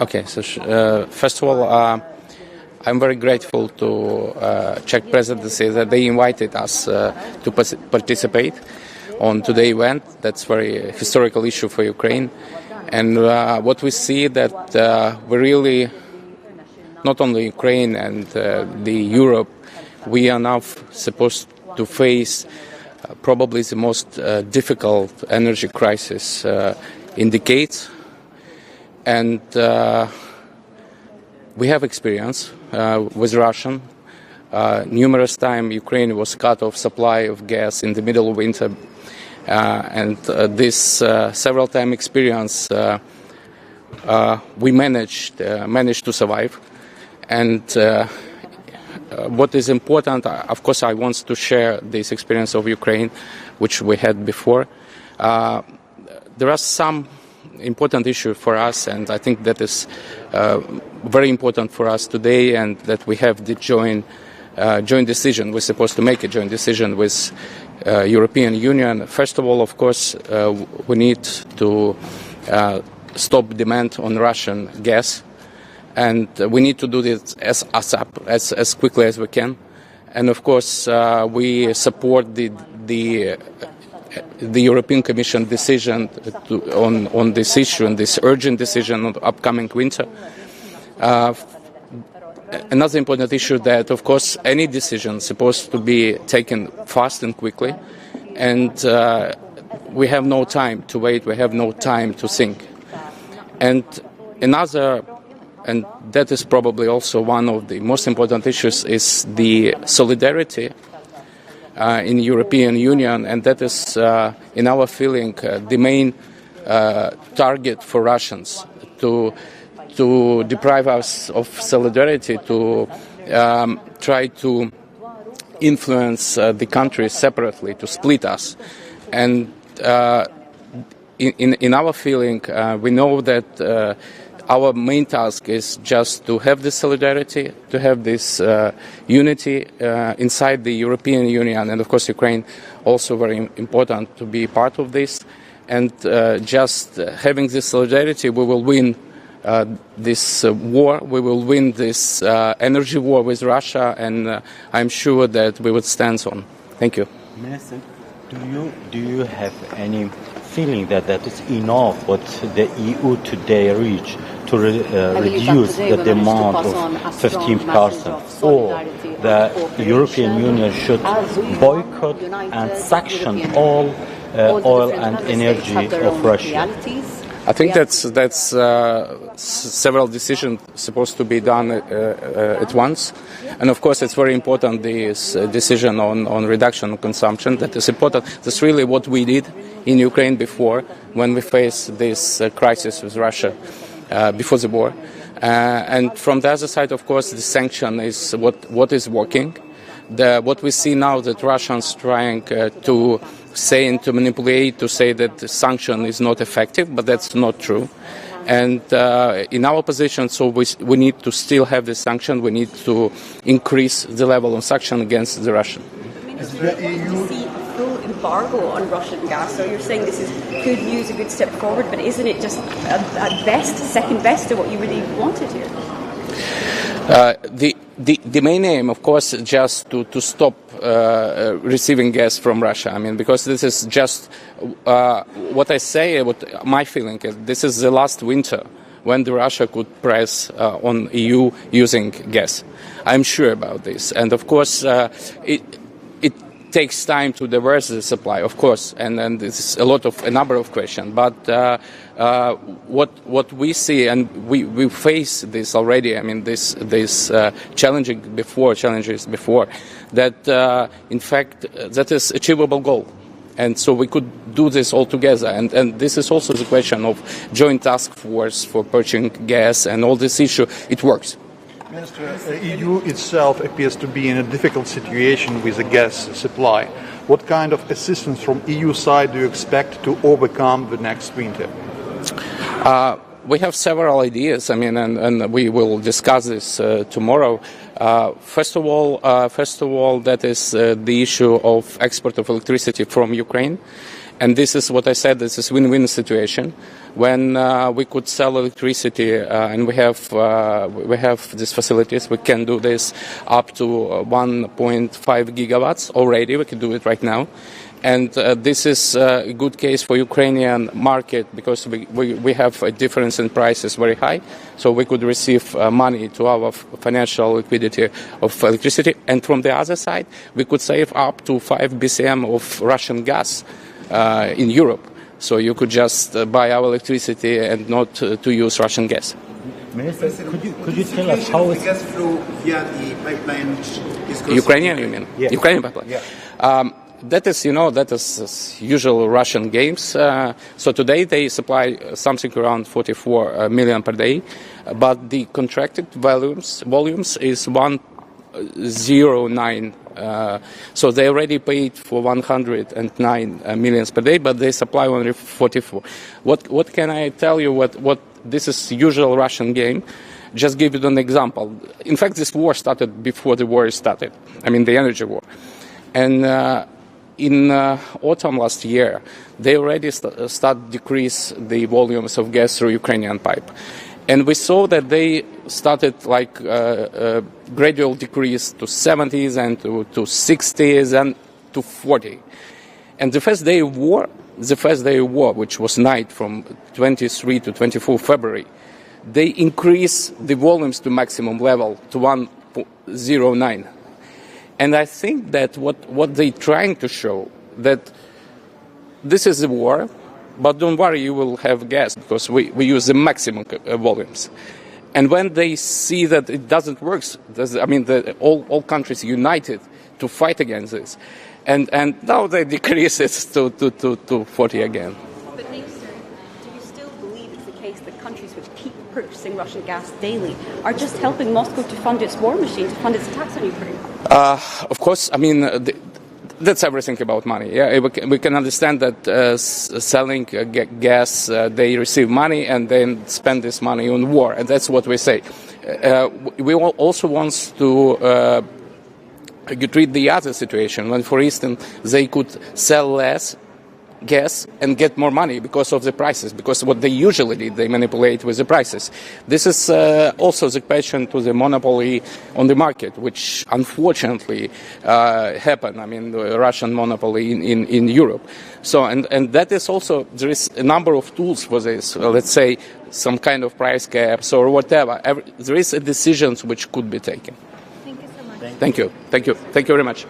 Okay. So first of all, I'm very grateful to Czech Presidency that they invited us to participate on today's event. That's a very historical issue for Ukraine. And what we see that we really, not only Ukraine and the Europe, we are now supposed to face probably the most difficult energy crisis in decades. And we have experience with Russian. Numerous times Ukraine was cut off supply of gas in the middle of winter. And this several time experience we managed to survive. And what is important, of course, I want to share this experience of Ukraine, which we had before. There are some important issues for us, and I think that is very important for us today, and that we have the joint decision. We're supposed to make a joint decision with European Union. First of all, of course, we need to stop demand on Russian gas, and we need to do this as quickly as we can. And of course, we support the European Commission decision on this issue, and this urgent decision on the upcoming winter. Another important issue that, of course, any decision is supposed to be taken fast and quickly, and we have no time to wait, we have no time to think. And another, and that is probably also one of the most important issues, is the solidarity in the European Union, and that is, in our feeling, the main target for Russians, to deprive us of solidarity, to try to influence the country separately, to split us. And in our feeling, we know that our main task is just to have this solidarity, to have this unity inside the European Union, and of course Ukraine also very important to be part of this. And just having this solidarity, we will win this war, we will win this energy war with Russia, and I'm sure that we would stand on. Thank you. Minister, do you have any feeling that is enough what the EU today reached to reduce the demand of 15%, or the European Union should boycott and sanction all oil and energy of Russia? I think that's several decisions supposed to be done at once, and of course it's very important, this decision on reduction of consumption. That is important. That's really what we did in Ukraine before, when we faced this crisis with Russia before the war. And from the other side, of course, the sanction is what is working. What we see now, that Russians trying to say and to manipulate, to say that the sanction is not effective, but that's not true. And in our position, so we need to still have the sanction. We need to increase the level of sanction against the Russian. Minister, you see a full embargo on Russian gas. So you're saying this is good news, a good step forward, but isn't it just at best, second best to what you really wanted here? The main aim, of course, is just to stop receiving gas from Russia. I mean, because this is just what I say, what my feeling is, this is the last winter when the Russia could press on EU using gas. I'm sure about this. And of course, it takes time to diverse the supply, of course, and this is a number of questions. But what we see, and we face this already. I mean, this challenges before that. In fact, that is achievable goal, and so we could do this all together. And this is also the question of joint task force for purchasing gas and all this issue. It works. Minister, the EU itself appears to be in a difficult situation with the gas supply. What kind of assistance from EU side do you expect to overcome the next winter? We have several ideas. I mean, and we will discuss this tomorrow. First of all, that is the issue of export of electricity from Ukraine. And this is what I said, this is win-win situation. When we could sell electricity and we have these facilities, we can do this up to 1.5 gigawatts already. We can do it right now. And this is a good case for Ukrainian market because we have a difference in prices very high. So we could receive money to our financial liquidity of electricity. And from the other side, we could save up to 5 BCM of Russian gas in Europe. So you could just buy our electricity and not to use Russian gas. Minister, could you tell us how the gas flow via the pipeline is going? Ukrainian, you mean? Yeah. Ukrainian pipeline. Yeah. That is usual Russian games. So today they supply something around 44 million per day, but the contracted volumes is 109. So they already paid for 109 millions per day, but they supply only 44. What can I tell you? What this is usual Russian game. Just give you an example. In fact, this war started before the war started. I mean, the energy war, and. In autumn last year, they already start decrease the volumes of gas through Ukrainian pipe. And we saw that they started like gradual decrease to 70s and to 60s and to 40. And the first day of war, which was night from 23 to 24 February, they increased the volumes to maximum level to 109. And I think that what they're trying to show that this is a war, but don't worry, you will have gas because we use the maximum volumes. And when they see that it doesn't work, all countries united to fight against this, and now they decrease it to 40 again. But Minister, do you still believe it's the case that countries which keep purchasing Russian gas daily are just helping Moscow to fund its war machine, to fund its attacks on Ukraine? Of course, that's everything about money. Yeah, we can understand that selling gas, they receive money and then spend this money on war, and that's what we say. We also want to treat the other situation when, for instance, they could sell less gas and get more money because of the prices, because what they usually do, they manipulate with the prices. This is also the question to the monopoly on the market, which unfortunately happened. I mean, the Russian monopoly in Europe. So, and that is also, there is a number of tools for this, let's say some kind of price caps or whatever. There is decisions which could be taken. Thank you so much. Thank you. Thank you. Thank you very much.